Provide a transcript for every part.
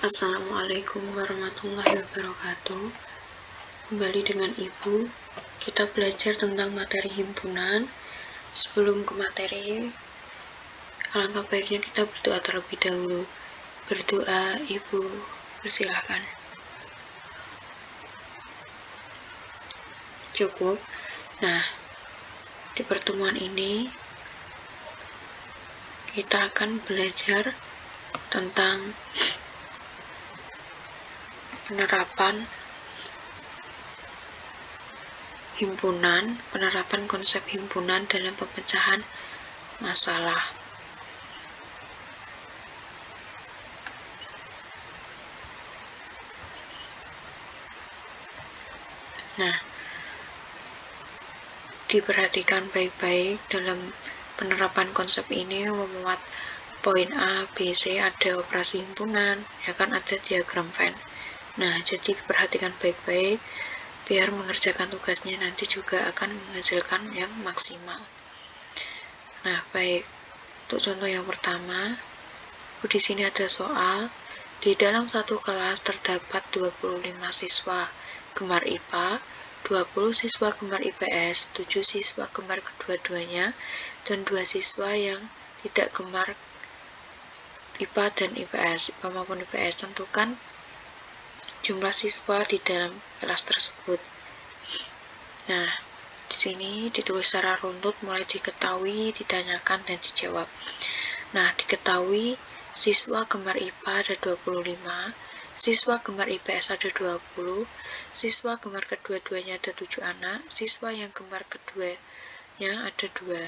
Assalamualaikum warahmatullahi wabarakatuh. Kembali dengan Ibu. Kita belajar tentang materi himpunan. Sebelum ke materi, alangkah baiknya kita berdoa terlebih dahulu. Berdoa, Ibu, persilahkan. Cukup. Nah, di pertemuan ini kita akan belajar tentang penerapan himpunan, penerapan konsep himpunan dalam pemecahan masalah. Nah, diperhatikan baik-baik dalam penerapan konsep ini memuat poin A, B, C, ada operasi himpunan, ya kan, ada diagram Venn. Nah, jadi perhatikan baik-baik biar mengerjakan tugasnya nanti juga akan menghasilkan yang maksimal. Nah, baik. Untuk contoh yang pertama, di sini ada soal. Di dalam satu kelas terdapat 25 siswa gemar IPA, 20 siswa gemar IPS, 7 siswa gemar kedua-duanya, dan 2 siswa yang tidak gemar IPA dan IPS, IPA maupun IPS. Tentukan jumlah siswa di dalam kelas tersebut. Nah, di sini ditulis secara runtut mulai diketahui, ditanyakan, dan dijawab. Nah, diketahui siswa gemar IPA ada 25, siswa gemar IPS ada 20, siswa gemar kedua-duanya ada 7 anak, siswa yang gemar keduanya ada 2.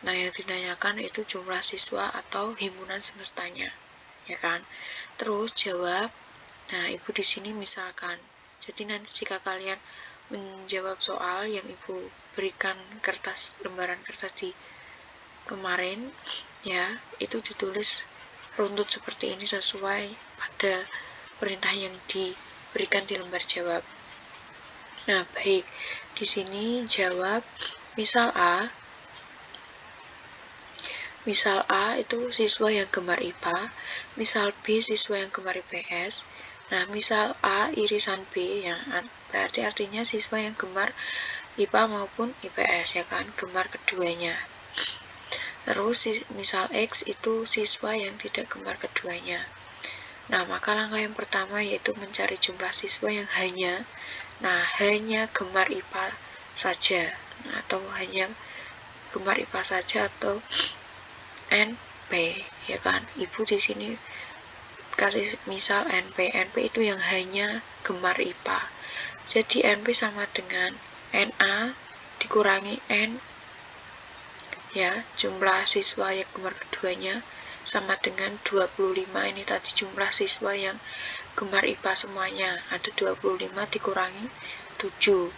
Nah, yang ditanyakan itu jumlah siswa atau himpunan semestanya, ya kan? Terus jawab. Nah, Ibu di sini misalkan. Jadi nanti jika kalian menjawab soal yang Ibu berikan lembaran kertas di kemarin, ya, itu ditulis runtut seperti ini sesuai pada perintah yang diberikan di lembar jawab. Nah, baik. Di sini jawab misal A. Misal A itu siswa yang gemar IPA, misal B siswa yang gemar IPS. Nah, misal A irisan B, yang berarti artinya siswa yang gemar IPA maupun IPS, ya kan, gemar keduanya. Terus misal X itu siswa yang tidak gemar keduanya. Nah, maka langkah yang pertama yaitu mencari jumlah siswa yang hanya gemar IPA saja, atau hanya gemar IPA saja, atau NP, ya kan. Ibu di sini kasih misal NP itu yang hanya gemar IPA. Jadi NP sama dengan NA dikurangi N, ya, jumlah siswa yang gemar keduanya sama dengan 25. Ini tadi jumlah siswa yang gemar IPA semuanya, ada 25 dikurangi 7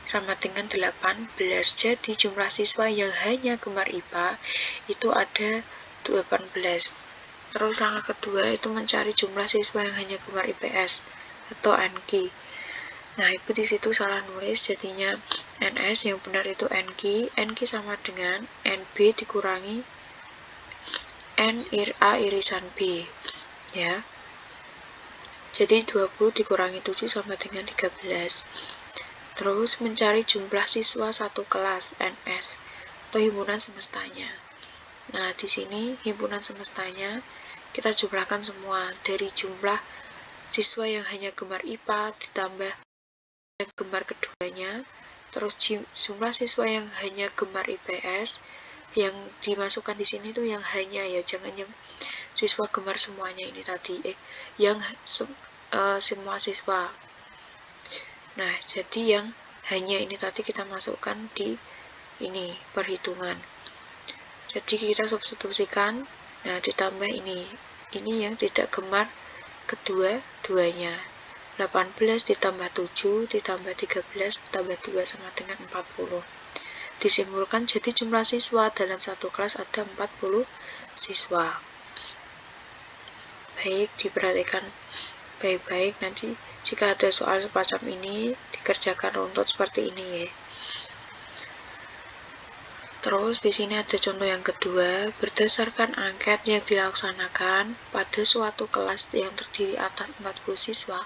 sama dengan 18. Jadi jumlah siswa yang hanya gemar IPA itu ada 18. Terus langkah kedua itu mencari jumlah siswa yang hanya gemar IPS atau NQ. Nah, Ibu di situ salah nulis, jadinya NS, yang benar itu NQ. NQ sama dengan NB dikurangi A irisan B, ya. Jadi 20 dikurangi 7 sama dengan 13. Terus mencari jumlah siswa satu kelas NS atau himpunan semestanya. Nah, di sini himpunan semestanya kita jumlahkan semua dari jumlah siswa yang hanya gemar IPA ditambah yang gemar keduanya, terus jumlah siswa yang hanya gemar IPS, yang dimasukkan di sini tuh yang hanya, ya, jangan yang siswa gemar semuanya ini tadi, yang semua siswa. Nah, jadi yang hanya ini tadi kita masukkan di ini perhitungan. Jadi kita substitusikan, nah ditambah ini yang tidak gemar kedua-duanya. 18 ditambah 7 ditambah 13 ditambah 2 sama dengan 40. Disimpulkan jadi jumlah siswa dalam satu kelas ada 40 siswa. Baik, diperhatikan baik-baik, nanti jika ada soal semacam ini dikerjakan runtut seperti ini, ya. Terus di sini ada contoh yang kedua, berdasarkan angket yang dilaksanakan pada suatu kelas yang terdiri atas 40 siswa,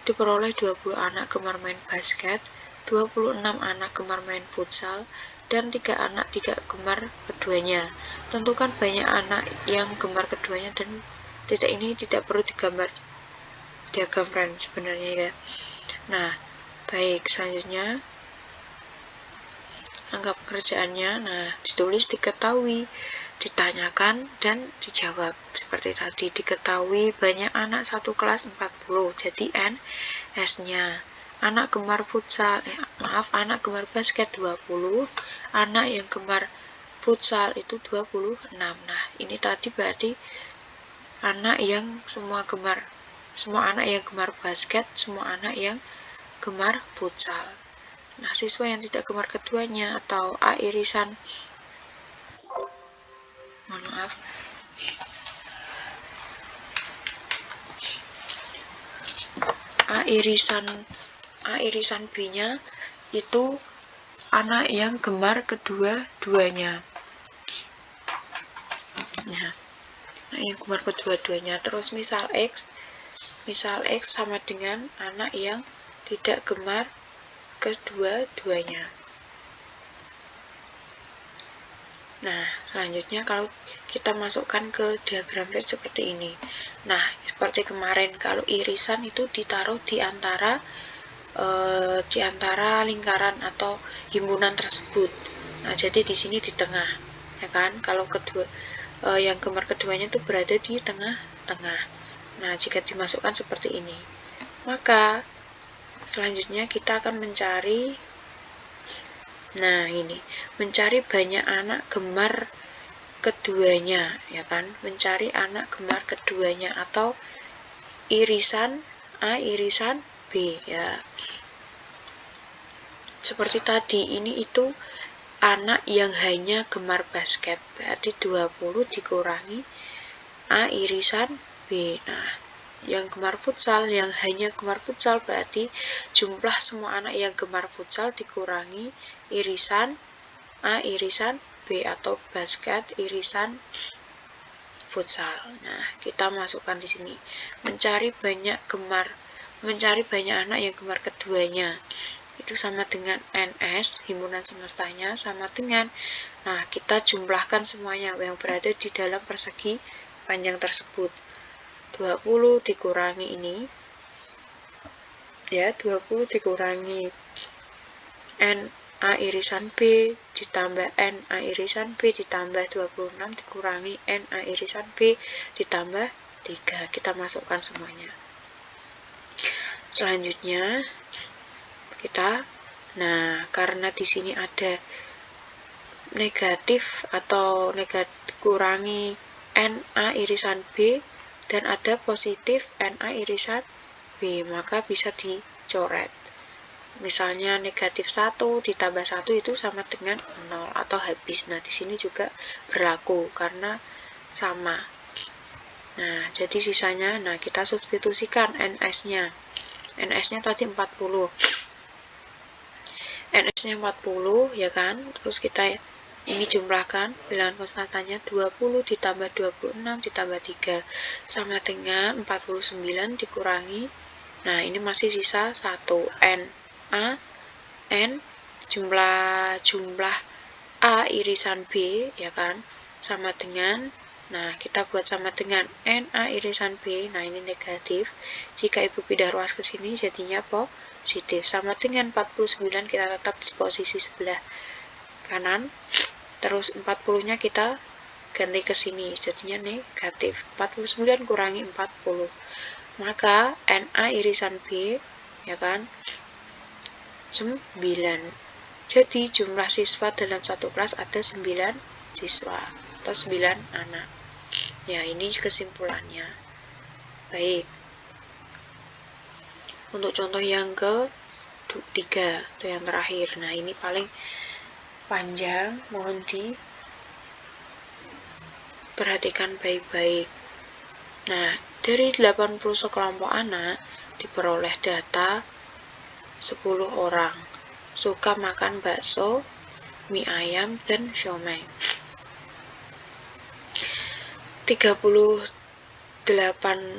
diperoleh 20 anak gemar main basket, 26 anak gemar main futsal, dan 3 anak tidak gemar keduanya. Tentukan banyak anak yang gemar keduanya, dan titik ini tidak perlu digambar diagram friend sebenarnya ya. Nah, baik, selanjutnya angka pekerjaannya, nah ditulis diketahui, ditanyakan, dan dijawab. Seperti tadi, diketahui banyak anak satu kelas 40, jadi N S-nya. Anak gemar futsal, anak gemar basket 20, anak yang gemar futsal itu 26. Nah, ini tadi berarti anak yang semua anak yang gemar basket, semua anak yang gemar futsal. Nah, siswa yang tidak gemar keduanya atau A irisan A irisan B-nya itu anak yang gemar kedua-duanya. Nah, yang gemar kedua-duanya. Terus misal X sama dengan anak yang tidak gemar kedua-duanya. Nah, selanjutnya kalau kita masukkan ke diagram red seperti ini. Nah, seperti kemarin, kalau irisan itu ditaruh di antara lingkaran atau himpunan tersebut. Nah, jadi di sini di tengah, ya kan? Kalau yang gemar keduanya itu berada di tengah-tengah. Nah, jika dimasukkan seperti ini, maka selanjutnya kita akan mencari, nah ini, mencari banyak anak gemar keduanya, ya kan? Mencari anak gemar keduanya atau irisan A irisan B, ya. Seperti tadi, ini itu anak yang hanya gemar basket, berarti 20 dikurangi A irisan B. Nah, yang gemar futsal, yang hanya gemar futsal, berarti jumlah semua anak yang gemar futsal dikurangi irisan A irisan B atau basket irisan futsal. Nah, kita masukkan di sini. Mencari banyak anak yang gemar keduanya. Itu sama dengan NS, himpunan semestanya, sama dengan, nah kita jumlahkan semuanya yang berada di dalam persegi panjang tersebut. 20 dikurangi ini, ya, 20 dikurangi N A irisan B ditambah N A irisan B ditambah 26 dikurangi N A irisan B ditambah 3. Kita masukkan semuanya. Selanjutnya kita, nah karena di sini ada negatif atau kurangi NA irisan B dan ada positif NA irisan B, maka bisa dicoret. Misalnya negatif 1 ditambah 1 itu sama dengan 0 atau habis. Nah, di sini juga berlaku karena sama. Nah, jadi sisanya, nah kita substitusikan NS-nya. NS-nya tadi 40. NS-nya 40, ya kan? Terus kita ini jumlahkan, bilangan konstantanya 20 ditambah 26 ditambah 3 sama dengan 49 dikurangi, nah ini masih sisa 1, N jumlah A irisan B, ya kan, sama dengan, nah kita buat sama dengan NA irisan B, nah ini negatif, jika ibu pindah ruas ke sini jadinya positif, sama dengan 49 kita tetap di posisi sebelah kanan. Terus 40 nya kita ganti ke sini, jadinya negatif. 49 kurangi 40, maka NA irisan B, ya kan, 9. Jadi jumlah siswa dalam satu kelas ada 9 siswa atau 9 anak. Ya, ini kesimpulannya. Baik, untuk contoh yang ketiga atau yang terakhir, nah ini paling panjang, mohon diperhatikan baik-baik. Nah, dari 80 sekelompok anak diperoleh data 10 orang suka makan bakso mie ayam, dan siomay. 38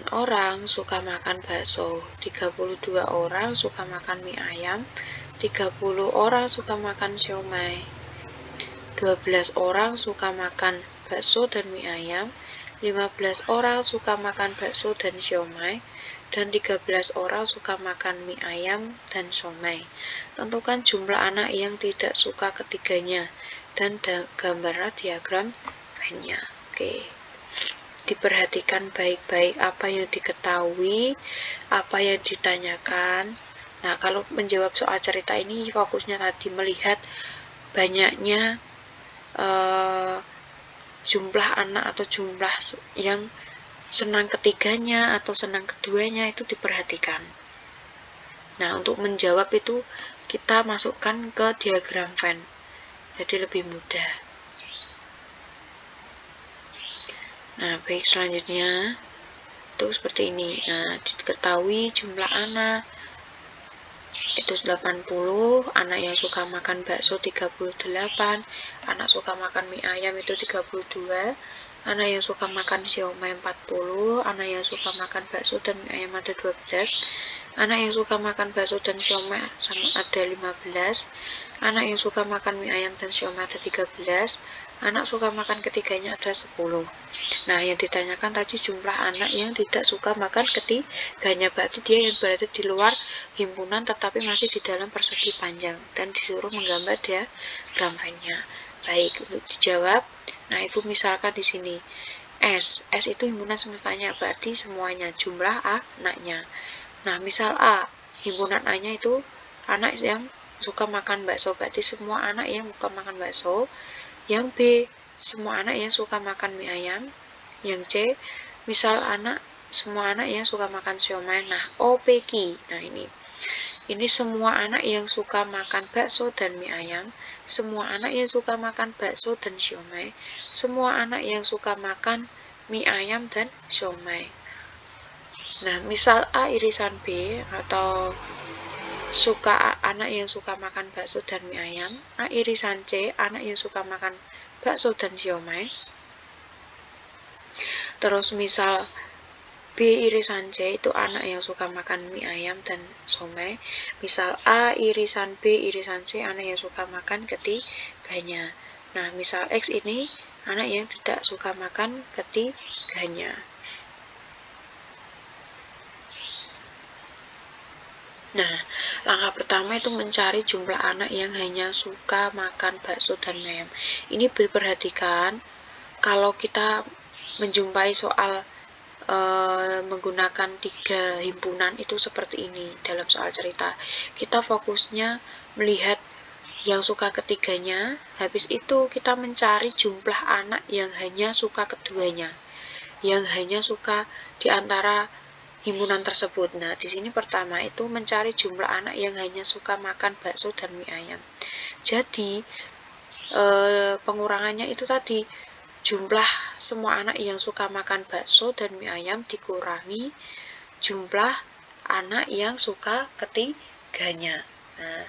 orang suka makan bakso, 32 orang suka makan mie ayam, 30 orang suka makan siomay, 12 orang suka makan bakso dan mie ayam, 15 orang suka makan bakso dan siomay, dan 13 orang suka makan mie ayam dan siomay. Tentukan jumlah anak yang tidak suka ketiganya dan gambarlah diagram Venn-nya. Oke. Diperhatikan baik-baik apa yang diketahui, apa yang ditanyakan. Nah, kalau menjawab soal cerita ini fokusnya tadi melihat banyaknya jumlah anak atau jumlah yang senang ketiganya atau senang keduanya itu diperhatikan. Nah, untuk menjawab itu kita masukkan ke diagram Venn, jadi lebih mudah. Nah, baik, selanjutnya itu seperti ini. Nah, diketahui jumlah anak itu 80, anak yang suka makan bakso 38, anak suka makan mie ayam itu 32, anak yang suka makan siomay 40, anak yang suka makan bakso dan mie ayam ada 12, anak yang suka makan bakso dan siomay sama ada 15, anak yang suka makan mie ayam dan siomay ada 13, anak suka makan ketiganya ada 10. Nah, yang ditanyakan tadi jumlah anak yang tidak suka makan ketiganya, berarti dia yang berada di luar himpunan tetapi masih di dalam persegi panjang dan disuruh menggambar diagram Venn-nya. Baik, untuk dijawab. Nah, Ibu misalkan di sini S itu himpunan semestanya, berarti semuanya jumlah anaknya. Nah, misal A, himpunan A-nya itu anak yang suka makan bakso, berarti semua anak yang suka makan bakso. Yang B, semua anak yang suka makan mie ayam. Yang C, misal semua anak yang suka makan siomay. Nah, OPQ. Nah, ini semua anak yang suka makan bakso dan mie ayam, semua anak yang suka makan bakso dan siomay, semua anak yang suka makan mie ayam dan siomay. Nah, misal A irisan B atau anak yang suka makan bakso dan mie ayam, A irisan C, anak yang suka makan bakso dan siomay. Terus misal B irisan C itu anak yang suka makan mie ayam dan siomay. Misal A irisan B irisan C anak yang suka makan ketiganya. Nah, misal X ini anak yang tidak suka makan ketiganya. Nah, langkah pertama itu mencari jumlah anak yang hanya suka makan bakso dan mie ayam. Ini diperhatikan kalau kita menjumpai soal menggunakan 3 himpunan itu seperti ini dalam soal cerita. Kita fokusnya melihat yang suka ketiganya, habis itu kita mencari jumlah anak yang hanya suka keduanya, yang hanya suka di antara himpunan tersebut. Nah, di sini pertama itu mencari jumlah anak yang hanya suka makan bakso dan mie ayam. Jadi pengurangannya itu tadi jumlah semua anak yang suka makan bakso dan mie ayam dikurangi jumlah anak yang suka ketiganya. Nah,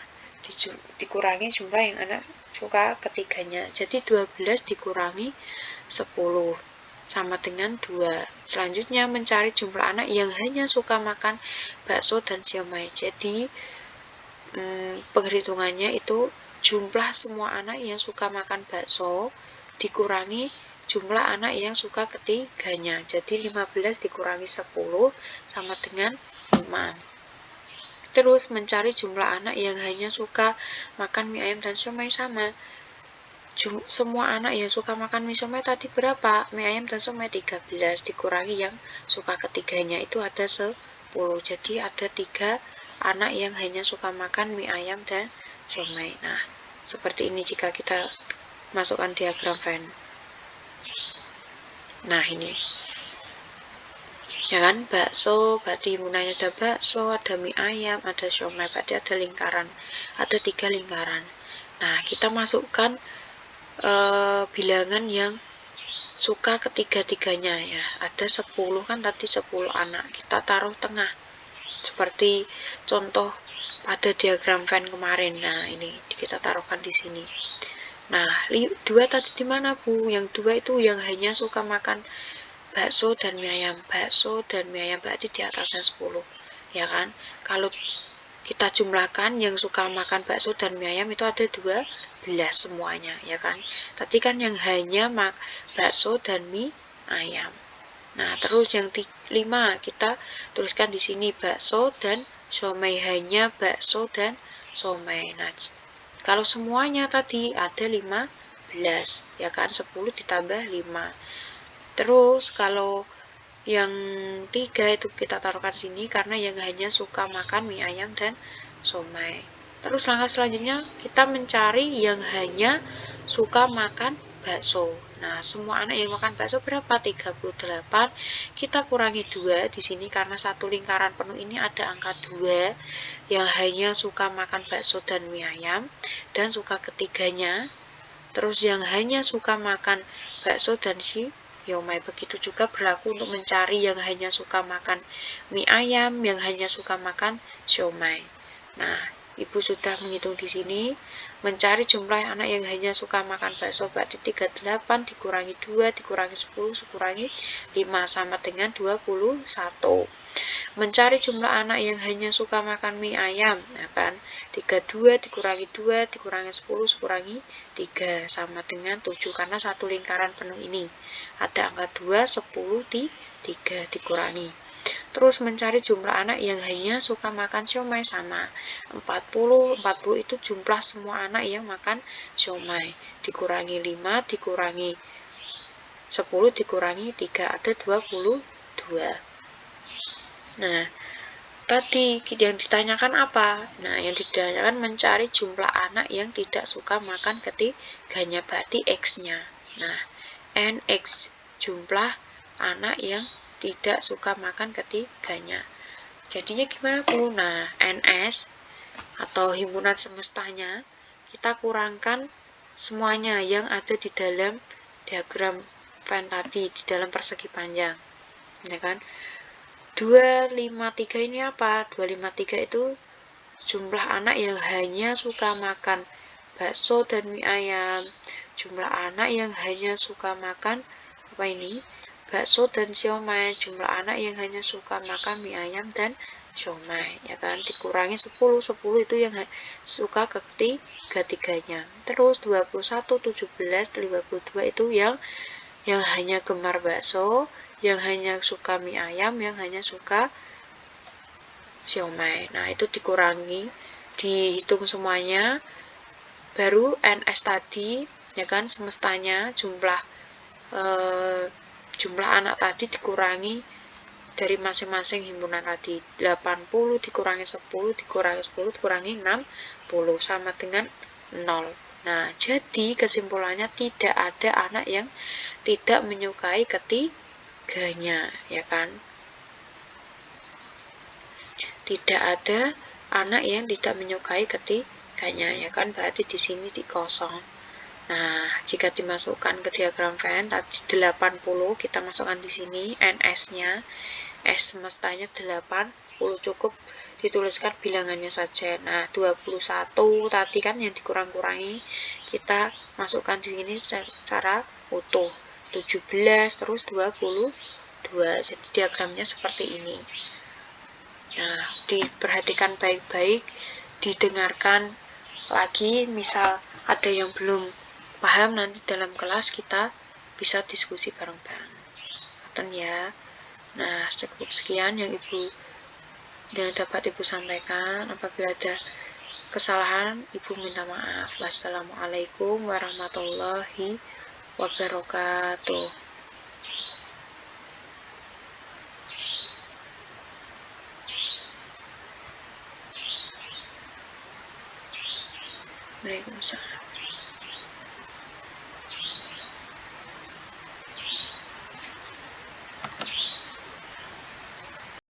dikurangi jumlah yang anak suka ketiganya. Jadi 12 dikurangi 10 sama dengan 2. Selanjutnya mencari jumlah anak yang hanya suka makan bakso dan siomay. Jadi penghitungannya itu jumlah semua anak yang suka makan bakso dikurangi jumlah anak yang suka ketiganya. Jadi 15 dikurangi 10 sama dengan 5. Terus mencari jumlah anak yang hanya suka makan mie ayam dan siomay sama. Semua anak yang suka makan mie siomay tadi berapa? Mie ayam dan siomay 13 dikurangi yang suka ketiganya itu ada 10. Jadi ada 3 anak yang hanya suka makan mie ayam dan siomay. Nah, seperti ini jika kita masukkan diagram Venn. Nah, ini ya kan, bakso berarti himpunannya ada bakso, ada mie ayam, ada siomay, berarti ada lingkaran, ada 3 lingkaran. Nah, kita masukkan bilangan yang suka ketiga-tiganya ya. Ada 10 kan tadi 10 anak. Kita taruh tengah. Seperti contoh pada diagram Venn kemarin. Nah, ini kita taruhkan di sini. Nah, 2 tadi di mana, Bu? Yang 2 itu yang hanya suka makan bakso dan mie ayam. Bakso dan mie ayam berarti di atasnya 10, ya kan? Kalau kita jumlahkan yang suka makan bakso dan mie ayam itu ada 12 semuanya, ya kan? Tadi kan yang hanya bakso dan mie ayam. Nah, terus yang 5 kita tuliskan di sini bakso dan somai, hanya bakso dan somai. Nah, kalau semuanya tadi ada 15, ya kan? 10 ditambah 5. Terus kalau yang 3 itu kita taruhkan sini karena yang hanya suka makan mie ayam dan somai. Terus langkah selanjutnya kita mencari yang hanya suka makan bakso. Nah, semua anak yang makan bakso berapa? 38. Kita kurangi 2 di sini karena satu lingkaran penuh ini ada angka 2 yang hanya suka makan bakso dan mie ayam dan suka ketiganya. Terus yang hanya suka makan bakso dan siomay. Begitu juga berlaku untuk mencari yang hanya suka makan mie ayam, yang hanya suka makan siomay. Nah, Ibu sudah menghitung di sini. Mencari jumlah anak yang hanya suka makan bakso berarti 38 dikurangi 2 dikurangi 10 dikurangi 5 sama dengan 21. Mencari jumlah anak yang hanya suka makan mie ayam, ya kan? 32 dikurangi 2 dikurangi 10 dikurangi 3 sama dengan 7 karena satu lingkaran penuh ini ada angka 2, 10, 3 dikurangi. Terus mencari jumlah anak yang hanya suka makan siomay sama 40 itu jumlah semua anak yang makan siomay dikurangi 5 dikurangi 10 dikurangi 3 ada 22. Nah, tadi yang ditanyakan apa? Nah, yang ditanyakan mencari jumlah anak yang tidak suka makan ketiganya, berarti X-nya. Nah, NX jumlah anak yang tidak suka makan ketiganya. Jadinya gimana, Bu? Nah, NS atau himpunan semestanya kita kurangkan semuanya yang ada di dalam diagram Venn tadi, di dalam persegi panjang. Ya kan? 253 ini apa? 253 itu jumlah anak yang hanya suka makan bakso dan mie ayam. Jumlah anak yang hanya suka makan apa ini? Bakso dan siomay. Jumlah anak yang hanya suka makan mie ayam dan siomay, ya kan? Dikurangi 10. 10 itu yang suka ketiga-tiganya. Terus 21, 17, 52 itu yang hanya gemar bakso, yang hanya suka mie ayam, yang hanya suka siomay. Nah, itu dikurangi, dihitung semuanya, baru NS tadi, ya kan, semestanya jumlah anak tadi dikurangi dari masing-masing himpunan tadi. 80 dikurangi 10 dikurangi 10 dikurangi 60 sama dengan 0. Nah, jadi kesimpulannya tidak ada anak yang tidak menyukai ketiganya, ya kan? Tidak ada anak yang tidak menyukai ketiganya, ya kan? Berarti di sini dikosong. Nah, jika dimasukkan ke diagram Venn tadi 80 kita masukkan di sini NS-nya. S semestanya 80, cukup dituliskan bilangannya saja. Nah, 21 tadi kan yang dikurang-kurangi kita masukkan di sini secara utuh. 17 terus 22. Jadi diagramnya seperti ini. Nah, diperhatikan baik-baik, didengarkan lagi, misal ada yang belum paham nanti dalam kelas kita bisa diskusi bareng-bareng. Ya. Nah, cukup sekian yang dapat Ibu sampaikan. Apabila ada kesalahan, Ibu minta maaf. Wassalamualaikum warahmatullahi wabarakatuh. Waalaikumsalam.